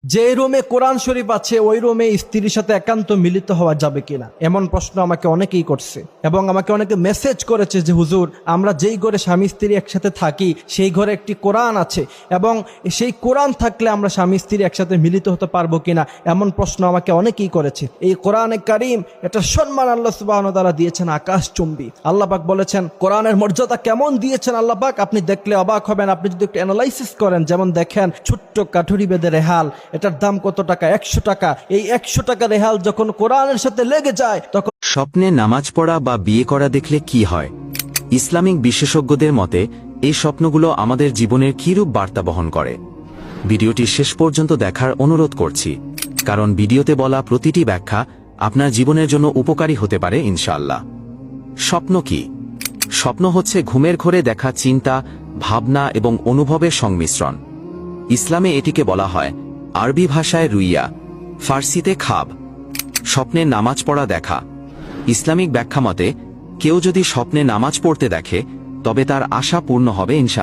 যে রুমে কোরআন শরীফ আছে ওই রুমে স্ত্রীর সাথে একান্ত মিলিত হওয়া যাবে কিনা, এমন প্রশ্ন আমাকে অনেকেই করছে এবং আমাকে অনেকে মেসেজ করেছে যে হুজুর, আমরা যেই ঘরে স্বামী স্ত্রী একসাথে থাকি সেই ঘরে একটি কোরআন আছে এবং সেই কোরআন থাকলে আমরা স্বামী স্ত্রী একসাথে মিলিত হতে পারবো কিনা, এমন প্রশ্ন আমাকে অনেকেই করেছে। এই কোরআনে কারীম এটা সম্মান আল্লাহ সুবহানাহু ওয়া তাআলা দিয়েছেন আকাশচুম্বী। আল্লাহ পাক বলেছেন কোরআনের মর্যাদা কেমন দিয়েছেন আল্লাহ পাক, আপনি দেখলে অবাক হবেন। আপনি যদি একটু অ্যানালাইসিস করেন, যেমন দেখেন ছোট্ট কাঠুরি বেঁধে রেহাল, এটার দাম কত টাকা? 100 টাকা। এই 100 টাকা রেহাল যখন কোরআনের সাথে লেগে যায় তখন স্বপ্নে নামাজ পড়া বা বিয়ে করা দেখলে কি হয়? ইসলামিক বিশেষজ্ঞদের মতে এই স্বপ্নগুলো আমাদের জীবনের কিরূপ বার্তা বহন করে। ভিডিওটি শেষ পর্যন্ত দেখার অনুরোধ করছি, কারণ ভিডিওতে বলা প্রতিটি ব্যাখ্যা আপনার জীবনের জন্য উপকারী হতে পারে ইনশাআল্লাহ। স্বপ্ন কি? স্বপ্ন হচ্ছে ঘুমের ঘোরে দেখা চিন্তা, ভাবনা এবং অনুভবের সংমিশ্রণ। ইসলামে এটিকে বলা হয় আরবি ভাষায় রুইয়া, ফার্সিতে খাব। স্বপ্নে নামাজ পড়া দেখা। ইসলামিক ব্যাখ্যা মতে কেউ যদি স্বপ্নে নামাজ পড়তে দেখে তবে তার আশা পূর্ণ হবে ইনশাআল্লাহ।